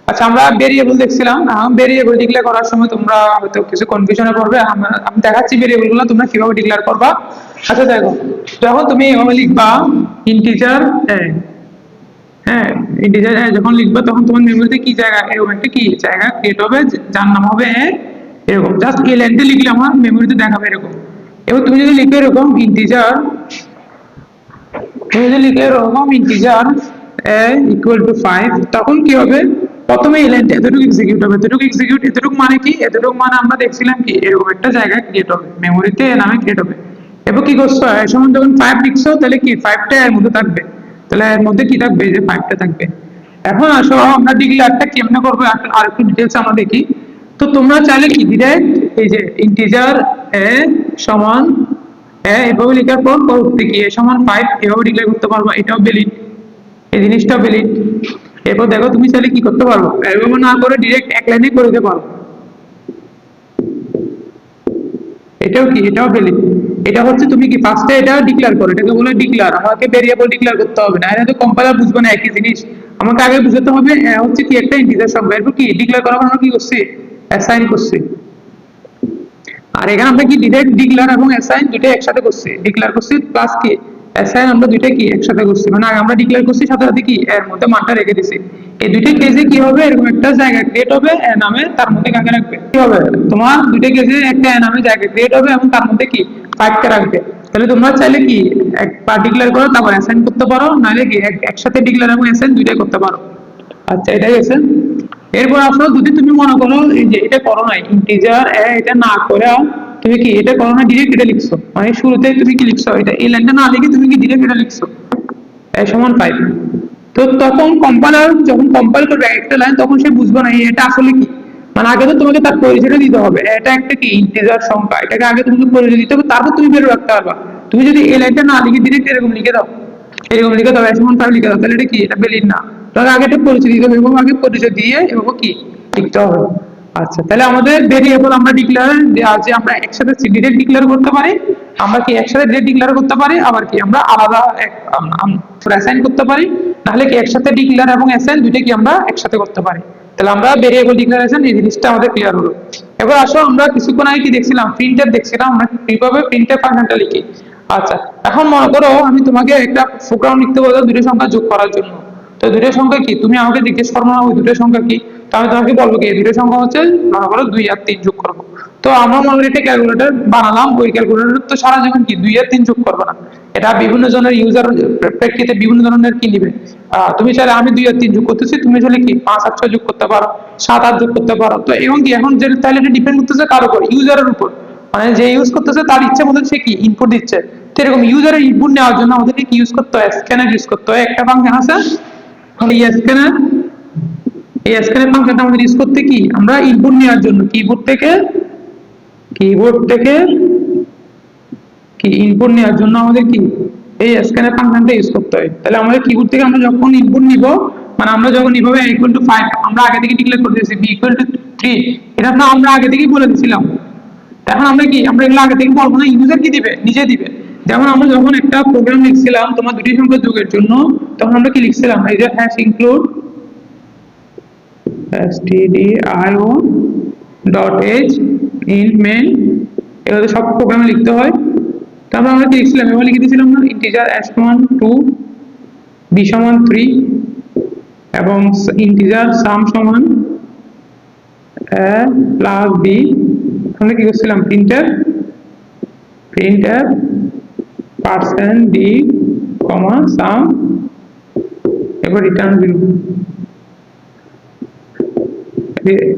আচ্ছা, আমরা ভেরিয়েবল দেখছিলাম। ভেরিয়েবল ডিক্লেয়ার করার সময় তোমরা হয়তো কিছু কনফিউশনে পড়বে। আমি দেখাচ্ছি ভেরিয়েবল গুলো তোমরা কিভাবে ডিক্লেয়ার করবা। আচ্ছা দেখো, যখন তুমি এভাবে লিখবা ইন্টিজার এ, হ্যাঁ, ইন্টিজার এ যখন লিখবা তখন তোমার মেমোরিতে কি জায়গা, এরকম একটা কি জায়গা ক্রিয়েট হবে যার নাম হবে এ। এরকম জাস্ট এই লাইনটা লিখলে আমার মেমোরিতে দেখাবে এরকম। এবার তুমি যদি লিখে এরকম ইন্টিজার, তুমি যদি লিখে এরকম ইন্টিজার এ ইকুয়াল টু 5, তখন কি হবে, প্রথমে এই লাইনটা এতটুকু এক্সিকিউট হবে। এতটুকু এক্সিকিউট, এতটুকু মানে কি, এতটুকু মানে আমরা দেখছিলাম কি এরকম একটা জায়গা ক্রিয়েট হবে মেমোরিতে, এ নামে ক্রিয়েট হবে। এবার কি করছো, এই সময় যখন 5 লিখছো তাহলে কি 5টা এর মধ্যে থাকবে, তাহলে এর মধ্যে কি থাকবে, যে 5টা থাকবে। এখন আসো আমরা ডিক্লেয়ারটা কেমনে করবো আর একটু ডিটেইলস আমরা দেখি। তো তোমরা চাইলে কি ডিরেক্ট এই যে ইন্টিজার এ সমান এভাবে লেখার পর পরবর্তী কি এ সমান 5 এভাবে ডিক্লেয়ার করতে পারবো, এটাও ভ্যালিড, এই জিনিসটা ভ্যালিড। এরপর দেখো তুমি চাইলে কি করতে পারবো, এভাবে না করে ডিরেক্ট এক লাইনে করে দিতে পারো, এটাও কি, এটাও ভ্যালিড। এটা হচ্ছে তুমি কি ফার্স্টে এটা ডিক্লেয়ার করো, এটাকে বলে ডিক্লেয়ার। আমাকে ভেরিয়েবল ডিক্লেয়ার করতে হবে না, এটা তো কম্পাইলার বুঝবে না একই জিনিস। আমাকে আগে বুঝতে হবে হচ্ছে কি একটা ইন্টিজার সংখ্যা, এরপর কি ডিক্লেয়ার করার জন্য কি করছি, অ্যাসাইন করছি। আর এখানে আমরা কি ডিরেক্ট ডিক্লেয়ার এবং অ্যাসাইন দুইটা একসাথে করছি, ডিক্লেয়ার করছি প্লাস কি অ্যাসাইন, আমরা দুইটা কি একসাথে করছি। মানে আগে আমরা ডিক্লেয়ার করছি, সাথে সাথে কি এর মধ্যে মানটা রেখে দিছি। এই দুইটা কেসে কি হবে, এরকম একটা জায়গা ক্রিয়েট হবে এ নামে, তার মধ্যে কাকে রাখবে, কি হবে তোমার দুইটা কেসে একটা এ নামে জায়গা ক্রিয়েট হবে এবং তার মধ্যে কি 5 কে রাখবে। তাহলে তোমরা চাইলে কি একবার ডিক্লেয়ার করো তারপর অ্যাসাইন করতে পারো, নাহলে কি একসাথে ডিক্লেয়ার এবং অ্যাসাইন দুইটাই করতে পারো। আচ্ছা, এটাই আছে। এরপর আসলে যদি তুমি মনে করো এই যে এটা করো নাই ইন্টিজার এটা না করে তুমি কি এটা করো না, ডিরেক্ট এটা লিখছো, মানে শুরুতে তুমি কি লিখছো, এটা এই লাইনটা না লিখে তুমি কি ডিরেক্ট এটা লিখছো এ সমান 5। তো তখন কম্পাইলার যখন কম্পাইল করবে একটা লাইন, তখন সে বুঝবে না এটা আসলে কি। মানে আগে তো তোমাকে তার পরিচয়টা দিতে হবে, এটা একটা কি ইন্টিজার সংখ্যা, এটাকে আগে তোমাকে পরিচয় দিতে হবে, তারপর তুমি বের রাখতে পারবা। তুমি যদি এই লাইনটা না লিখে ডিরেক্ট এরকম লিখে দাও, এরকম লিখে দাও এ সমান 5 লিখে দাও, তাহলে এটা কি, এটা ভ্যালিড না। তাহলে আগে একটা পরিচয় দিতে হবে এবং আগে পরিচয় দিয়ে এভাবে কি লিখতে হবে। আচ্ছা, তাহলে আমাদের ভেরিয়েবল আমরা ডিক্লেয়ার যে আমরা একসাথে ডিরেক্ট ডিক্লেয়ার করতে পারি, আমরা কি একসাথে ডিরেক্ট ডিক্লেয়ার করতে পারি, আবার কি আমরা আলাদা অ্যাসাইন করতে পারি, নাহলে কি একসাথে ডিক্লেয়ার এবং অ্যাসাইন দুইটা কি আমরা একসাথে করতে পারি। তাহলে আমরা ভেরিয়েবল ডিক্লারেশন এই জিনিসটা আমাদের ক্লিয়ার হলো। এবার আসো আমরা কিছুক্ষণ আগে কি দেখছিলাম, প্রিন্টার দেখছিলাম, আমরা কিভাবে প্রিন্টার ফাংশনটা লিখি। আচ্ছা, এখন মনে করো আমি তোমাকে একটা প্রোগ্রাম লিখতে বলবো দুটো সংখ্যা যোগ করার জন্য। তো দুটো সংখ্যা কি, তুমি আমাকে জিজ্ঞেস করো না ওই দুটো সংখ্যা কি, তো আমি তোমাকে বলবো কি এই দুটো সংখ্যা হচ্ছে মনে করো 2 আর 3 যোগ করবো। তো আমরা মনে করি একটা ক্যালকুলেটর বানালাম, ওই ক্যালকুলেটর তো সারা জীবন কি 2 আর 3 যোগ করবে না, এটা বিভিন্ন জনের ইউজার প্রেক্ষিতে বিভিন্ন ধরনের কি নিবে। তুমি চাইলে আমি 2 আর 3 যোগ করতেছি, তুমি চাইলে কি 5 আর 6 যোগ করতে পারো, 7 আর যোগ করতে পারো। তো এবং কি এখন যে তাহলে এটা ডিপেন্ড করতেছে কার উপর, ইউজারের উপর। মানে যে ইউজ করতেছে তার ইচ্ছা মতো সে কি ইনপুট দিচ্ছে। তো এরকম ইউজারের ইনপুট নেওয়ার জন্য আমাদেরকে কি ইউজ করতে হয়, স্ক্যানার ইউজ করতে হয়। একটা ফাংশন আছে এই স্ক্যানার, এই স্ক্যানার ফাংশনটা আমাদের ইউজ করতে কি আমরা ইনপুট নেওয়ার জন্য কিবোর্ড থেকে কি ইনপুট নেওয়ার জন্য আমাদের কি এই স্ক্যানার ফাংশনটা ইউজ করতে হয়। তাহলে আমাদের কিবোর্ড থেকে আমরা যখন ইনপুট নিব, মানে আমরা যখন এইভাবে ইকুয়াল টু 5 আমরা আগে থেকে ডিক্লেয়ার করে দিয়েছি, বি ইকুয়াল টু 3 এটা তো আমরা আগে থেকেই বলে দিয়েছিলাম। এখন আমরা কি আমরা এগুলো আগে থেকে বলবো না, ইউজার কি দিবে, নিজে দিবে। যেমন আমরা যখন একটা প্রোগ্রাম লিখছিলাম তোমার দুটি সংখ্যা যোগের জন্য, তখন আমরা কি লিখছিলাম, এই যে hash include stdio dot h int main, এগুলো সব প্রোগ্রামে লিখতে হয়। তারপর আমরা কি লিখছিলাম, এভাবে লিখে দিয়েছিলাম না, ইন্টিজার s সমান 2 b সমান 3 এবং ইন্টিজার সাম সমান a প্লাস b। আমরা কি করছিলাম, প্রিন্টার পার্সেন্ট d কমা সাম এবার রিটার্ন 0।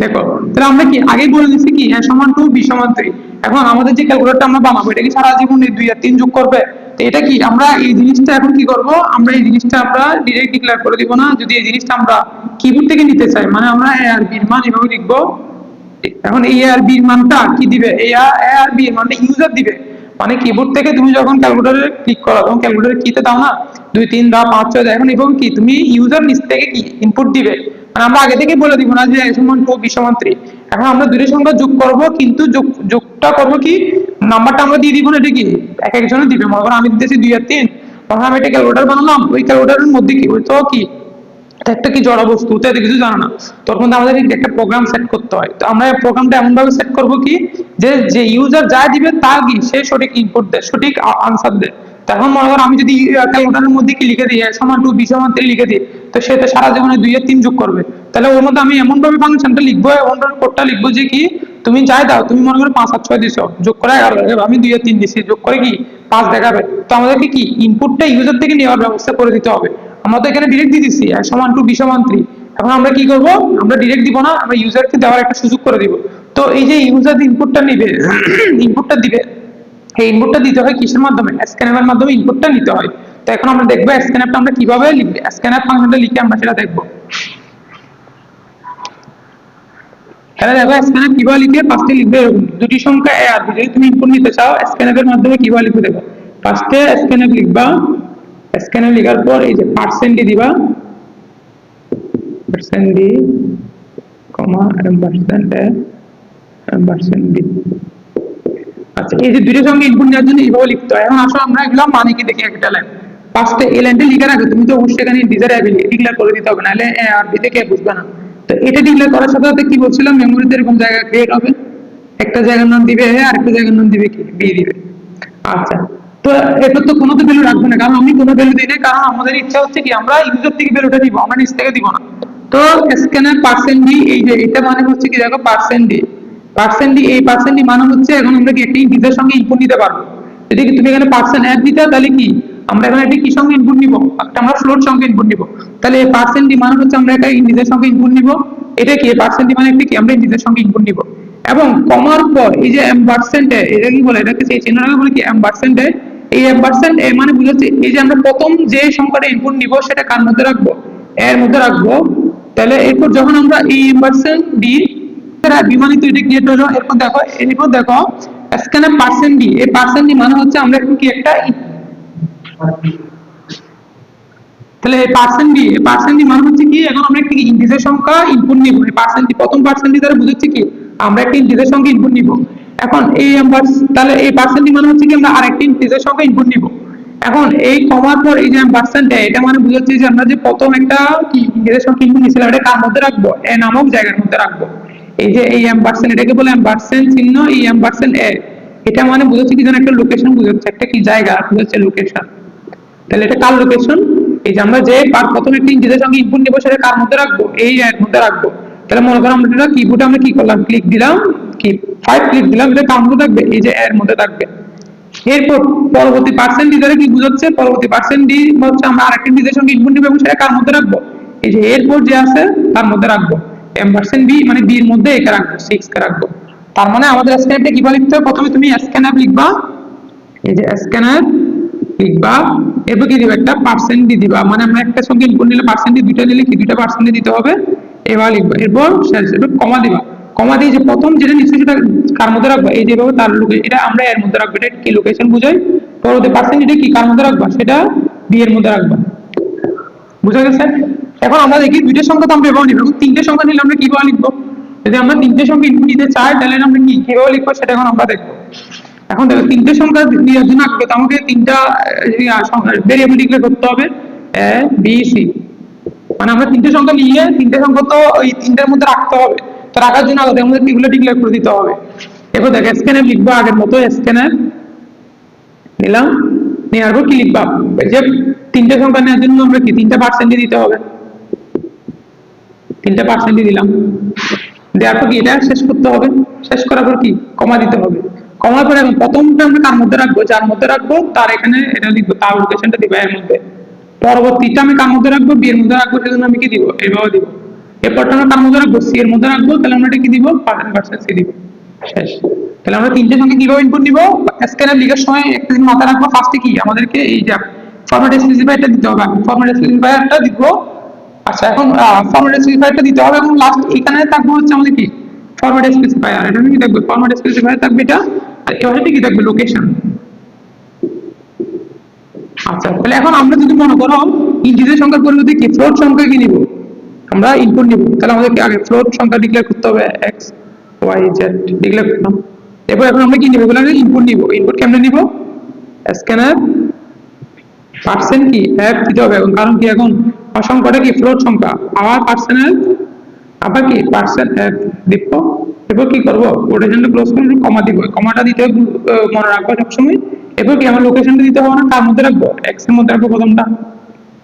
দেখো তাহলে আমরা কি আগে বলে দিচ্ছি কি a সমান 2 b সমান 3। এখন আমাদের যে ক্যালকুলেটরটা আমরা বানাবো, এটা কি সারা জীবন 2 আর 3 যোগ করবে? তো এটা কি আমরা এই জিনিসটা এখন কি করব, আমরা এই জিনিসটা আমরা ডাইরেক্ট ডিক্লেয়ার করে দিব না। যদি এই জিনিসটা আমরা কিবোর্ড থেকে নিতে চাই, মানে আমরা a আর b এর মান এভাবে লিখবো। এখন এই a আর b এর মানটা কি দিবে, এই a আর b এর মানটা ইউজার দিবে। মানে কিবোর্ড থেকে তুমি যখন ক্যালকুলেটরে ক্লিক করো তখন ক্যালকুলেটর কিতে দাও না 2 3 দাও 5 6 দাও, এখন এভাবে কি তুমি ইউজার নিচ থেকে কি ইনপুট দিবে। মানে আমরা আগে থেকে বলে দিব না যে a সমান 2 b সমান 3। এখন আমরা দুটো সংখ্যা যোগ করব, কিন্তু যোগটা করব কি নাম্বারটা আমরা দিয়ে দিব না, এটা কি এক একজনে দিবে। মনে করো আমি দিতেছি 2 আর 3, তখন আমি একটা ক্যালকুলেটর বানালাম, ওই ক্যালকুলেটরের মধ্যে কি হইতো কি এটা একটা কি জড় বস্তু, তো এত কিছু জানো না, তখন আমাদের একটা প্রোগ্রাম সেট করতে হয়। তো আমরা প্রোগ্রামটা এমন ভাবে সেট করব কি, যে যে ইউজার যা দিবে তা কি সে সঠিক ইনপুট দেয়, সঠিক আনসার দেয়। তখন মনে করো আমি যদি ক্যালকুলেটরের মধ্যে কি লিখে দিই =2 b=3 লিখে দিই, তো সে তো সারা জীবনে 2 এর 3 যোগ করবে। তাহলে ওর মধ্যে আমি এমন ভাবে ফাংশনটা লিখবো, এমন ভাবে কোডটা লিখবো যে কি তুমি যাই দাও, তুমি মনে করো 5 আর 6 দিছো, যোগ করে 11 দেখাবে, আমি 2 আর 3 দিছি, যোগ করে কি 5 দেখাবে। তো আমাদেরকে কি ইনপুটটা ইউজার থেকে নেওয়ার ব্যবস্থা করে দিতে হবে। আমরা তো এখানে ডিরেক্ট দিয়ে দিচ্ছি =2 b=3। এখন আমরা কি করব, আমরা ডিরেক্ট দিব না, আমরা ইউজারকে দেওয়ার একটা সুযোগ করে দিব। তো এই যে ইউজার ইনপুটটা নিবে, ইনপুটটা দিবে, এই ইনপুটটা দিতে হয় কিসের মাধ্যমে, স্ক্যানএফ এর মাধ্যমে ইনপুটটা নিতে হয়। তো এখন আমরা দেখবো স্ক্যানএফটা আমরা কিভাবে লিখব, স্ক্যানএফ ফাংশনটা লিখে আমরা সেটা দেখবো। তাহলে দেখো স্ক্যানএফ কিভাবে লিখবে, ফার্স্টে লিখবে এরকম দুটি সংখ্যা এ আর বি, যদি তুমি ইনপুট নিতে চাও স্ক্যানএফ এর মাধ্যমে কিভাবে লিখবে দেখো। ফার্স্টে স্ক্যানএফ লিখবা, স্ক্যানএফ লেখার পর এই যে পার্সেন্ট দিবা, পার্সেন্ট ডি কমা পার্সেন্ট ডি। আচ্ছা, এই যে দুইটার সঙ্গে ইনপুট নেওয়ার জন্য এইভাবে লিখতে হয়। এখন আসো আমরা এগুলো মানে কি দেখি একটা লাইন। ফার্স্টে এই লাইনটা লিখার আগে তুমি তো অবশ্যই এখানে ইন্টিজার অ্যাবিলিটি ডিক্লেয়ার করে দিতে হবে, নাহলে এ আর বি থেকে বুঝবে না। তো এটা ডিক্লেয়ার করার সাথে সাথে কি বলছিলাম, মেমোরিতে এরকম জায়গা ক্রিয়েট হবে, একটা জায়গার নাম দিবে এ আর একটা জায়গার নাম দিবে কি বি দিবে। আচ্ছা, তো এটা তো কোনো তো ভ্যালু রাখবে না, কারণ আমি কোনো ভ্যালু দিই না, কারণ আমাদের ইচ্ছা হচ্ছে কি আমরা ইউজার থেকে ভ্যালুটা দিব, আমরা নিজ থেকে দিব না। তো স্ক্যানার পার্সেন্ট ডি, এই যে এটা মানে হচ্ছে কি দেখো পার্সেন্ট ডি, পার্সেন্ট ডি, এই পার্সেন্ট ডি মানে হচ্ছে এখন আমরা কি একটা ইন্টিজার সঙ্গে ইনপুট নিতে পারবো। যদি তুমি এখানে পার্সেন্ট অ্যাড দিতে তাহলে কি আমরা এখানে একটা কি সঙ্গে ইনপুট নিব, একটা আমরা ফ্লোট সঙ্গে ইনপুট নিব। তাহলে এই পার্সেন্ট ডি মানে হচ্ছে আমরা একটা ইন্টিজার সঙ্গে ইনপুট নিব, এটা কি পার্সেন্ট ডি মানে একটা কি আমরা ইন্টিজার সঙ্গে ইনপুট নিব। এবং কমার পর এই যে এম%, এটা কি বলে, এটাকে সেই চিহ্নটাকে বলে কি এম%। এই এম% এ মানে বুঝাচ্ছে এই যে আমরা প্রথম যে সংখ্যাটা ইনপুট নিব সেটা কার মধ্যে রাখবো, এর মধ্যে রাখবো। তাহলে এরপর যখন আমরা এই এম% দিই, বিমানিত এটা ক্রিয়েট হলো। এরপর দেখো স্ক্যানএফ পার্সেন্ট ডি, এই পার্সেন্ট ডি মানে হচ্ছে আমরা একটু কি একটা, তাহলে এই পার্সেন্ট ডি, এই পার্সেন্ট ডি মানে হচ্ছে কি এখন আমরা একটা ইন্টিজার সংখ্যা ইনপুট নিব। এই পার্সেন্ট ডি, প্রথম পার্সেন্ট ডি দ্বারা বুঝাচ্ছে কি আমরা একটা ইন্টিজার সংখ্যা ইনপুট নিব। এখন এই তাহলে এই পার্সেন্ট ডি মানে হচ্ছে কি আমরা আরেকটা ইন্টিজার সংখ্যা ইনপুট নিব। এখন এই কমার পর এই যে পার্সেন্ট, এটা মানে বুঝাচ্ছে যে আমরা যে প্রথম একটা কি ইন্টিজার সংখ্যা ইনপুট নিয়েছিলাম এটা কার মধ্যে রাখবো, এ নামক জায়গার মধ্যে রাখবো। এই যে এই এম%, এটাকে বলে এম% চিহ্ন, এই এম% এ, এটা মানে বুঝাচ্ছে কি যেন একটা লোকেশন বুঝাচ্ছে, একটা কি জায়গা বুঝাচ্ছে লোকেশন। তাহলে এটা কার লোকেশন, এই যে আমরা যে প্রথম একটা ইন্টিজার সঙ্গে ইনপুট নিব সেটা কার মধ্যে রাখবো, এই এর মধ্যে রাখবো। তাহলে মনে করো আমরা এটা কিবোর্ডে আমরা কি করলাম, ক্লিক দিলাম, কি 5 ক্লিক দিলাম, এটা কার মধ্যে থাকবে, এই যে এর মধ্যে থাকবে। এরপর পরবর্তী পার্সেন্ট ডি দ্বারা কি বুঝাচ্ছে, পরবর্তী পার্সেন্ট ডি হচ্ছে আমরা আরেকটা ইন্টিজার সঙ্গে ইনপুট নিব এবং সেটা কার মধ্যে রাখবো, এই যে এরপর যে আছে তার মধ্যে রাখবো। এম%বি মানে বি এর মধ্যে একে রাখবো, 6 কে রাখবো। তার মানে আমাদের স্ক্যানএফটা কিভাবে লিখতে হবে, প্রথমে তুমি স্ক্যানএফ লিখবা, এই যে স্ক্যানএফ লিখবা, এরপর কি দিবা একটা পার্সেন্ট ডি দিবা, মানে আমরা একটা সঙ্গে ইনপুট নিলে পার্সেন্ট ডি দুইটা নিলে কি দুইটা পার্সেন্ট ডি দিতে হবে। এবার লিখবা, এরপর শেষ, এরপর কমা দিবা, কমা দিয়ে যে প্রথম যেটা নিচে সেটা কার মধ্যে রাখবা, এই যেভাবে তার লোকেশন, এটা আমরা এর মধ্যে রাখবো, এটা কি লোকেশন বুঝাই। পরবর্তী পার্সেন্ট এটা কি কার মধ্যে রাখবা, সেটা বি এর মধ্যে রাখবা। বুঝা গেছে। এখন আমরা দেখি দুইটা সংখ্যা তো আমরা এভাবে নিব, এখন তিনটে সংখ্যা নিলে আমরা কিভাবে লিখবো। যদি আমরা তিনটে সংখ্যা ইনপুট দিতে চাই তাহলে আমরা কি কিভাবে লিখবো সেটা এখন আমরা দেখবো। এখন দেখো তিনটে সংখ্যা নেওয়ার জন্য আগে তো আমাকে তিনটা ভেরিয়েবল ডিক্লেয়ার করতে হবে, এ বি সি। মানে আমরা তিনটে সংখ্যা নিয়ে তিনটে সংখ্যা তো ওই তিনটার মধ্যে রাখতে হবে, তো রাখার জন্য আগে আমাদের এগুলো ডিক্লেয়ার করে দিতে হবে। এরপর দেখো স্ক্যানএফ লিখবো, আগের মতো স্ক্যানএফ নিলাম, নেওয়ার পর কি লিখবা, যে তিনটে সংখ্যা নেওয়ার জন্য আমরা কি তিনটা পার্সেন্ট দিতে হবে, তিনটা পার্সেন্ট দিলাম, দেওয়ার পর কি এটা শেষ করতে হবে, শেষ করার পর কি কমা দিতে হবে। কমার পরে এখন প্রথমটা আমরা কার মধ্যে রাখবো, যার মধ্যে রাখবো তার এখানে এটা লিখবো, তার লোকেশনটা দিবা এর মধ্যে। পরবর্তীটা আমি কার মধ্যে রাখবো, বি এর মধ্যে রাখবো, সেজন্য আমি কি দিব, এইভাবে দিব। এরপরটা আমরা কার মধ্যে রাখবো, সি এর মধ্যে রাখবো, তাহলে আমরা এটা কি দিব, পার্সেন্ট সি দিব, শেষ। তাহলে আমরা তিনটে সঙ্গে কিভাবে ইনপুট নিব, স্ক্যানএফ লিখার সময় একটা জিনিস মাথায় রাখবো, ফার্স্টে কি আমাদেরকে এই যে ফরম্যাট স্পেসিফায়ারটা দিতে হবে, আমি ফরম্যাট স্পেসিফায়ারটা দিব। আচ্ছা, এখন ফরম্যাট স্পেসিফায়ারটা দিতে হবে এবং লাস্ট এখানে থাকবে হচ্ছে আমাদের কি ফরম্যাট স্পেসিফায়ার, এটা কি থাকবে ফরম্যাট স্পেসিফায়ার থাকবে এটা, আর এখানে কি থাকবে লোকেশন। আচ্ছা, তাহলে এখন আমরা যদি মনে করো ইন্টিজার সংখ্যার পরিবর্তে কি ফ্লোট সংখ্যা কি নিব, আমরা ইনপুট নিব, তাহলে আমাদেরকে আগে ফ্লোট সংখ্যা ডিক্লেয়ার করতে হবে, এক্স ওয়াই জেড ডিক্লেয়ার করলাম। এরপর এখন আমরা কি নিব, এগুলো ইনপুট নিব, ইনপুট কেমনে নিব, স্ক্যানএফ পার্সেন্ট কি অ্যাপ দিতে হবে এখন, কারণ কি এখন সংখ্যাটা কি ফ্লোট সংখ্যা, আবার পার্সেন্ট আবার কি পার্সেন্ট অ্যাপ দিব। এরপর কি করবো, কোটেশনটা ক্লোজ করে কমা দিব, কমাটা দিতে মনে রাখবো সবসময়। এরপর কি আমার লোকেশনটা দিতে হবে না, কার মধ্যে রাখবো, এক্স এর মধ্যে রাখবো প্রথমটা,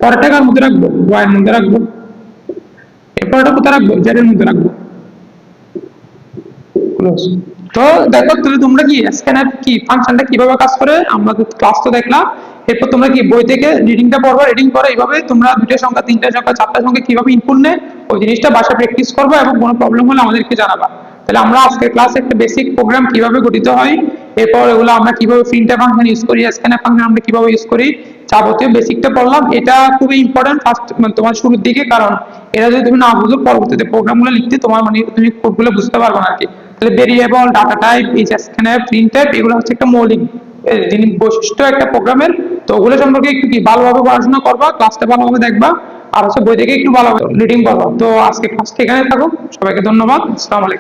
পরেরটা কার মধ্যে রাখবো, ওয়াই এর মধ্যে রাখবো, এরপরটা কোথায় রাখবো, জেড এর মধ্যে রাখবো, ক্লোজ। তো দেখো তাহলে তোমরা কি স্ক্যানার কি ফাংশনটা কিভাবে কাজ করে আমরা ক্লাস তো দেখলাম। এরপর তোমরা কি বই থেকে রিডিংটা পড়বা, রিডিং করে এইভাবে তোমরা দুইটা সংখ্যা, তিনটা সংখ্যা, চারটা সংখ্যা কিভাবে ইনপুট নেয় ওই জিনিসটা বাসায় প্র্যাকটিস করবা, এবং কোনো প্রবলেম হলে আমাদেরকে জানাবা। তাহলে আমরা আজকের ক্লাসে একটা বেসিক প্রোগ্রাম কিভাবে গঠিত হয়, এরপর এগুলো আমরা কিভাবে প্রিন্টএফ ফাংশন ইউজ করি, স্ক্যানএফ ফাংশন আমরা কিভাবে ইউজ করি, যাবতীয় বেসিকটা পড়লাম। এটা খুবই ইম্পর্টেন্ট ফার্স্ট মানে তোমার শুরুর দিকে, কারণ এটা যদি তুমি না বুঝো পরবর্তীতে প্রোগ্রামগুলো লিখতে তোমার মানে তুমি কোডগুলো বুঝতে পারবে না আর কি। তাহলে ভেরিয়েবল, ডাটা টাইপ, এই স্ক্যানএফ, প্রিন্টএফ এগুলো হচ্ছে একটা মৌলিক জিনিস, বৈশিষ্ট্য একটা প্রোগ্রামের। তো ওগুলো সম্পর্কে একটু কি ভালোভাবে পড়াশোনা করবা, ক্লাসটা ভালোভাবে দেখবা, আর হচ্ছে বই থেকে একটু ভালোভাবে রিডিং করবা। তো আজকে ক্লাসটা এখানে থাকুক, সবাইকে ধন্যবাদ, আসসালামু আলাইকুম।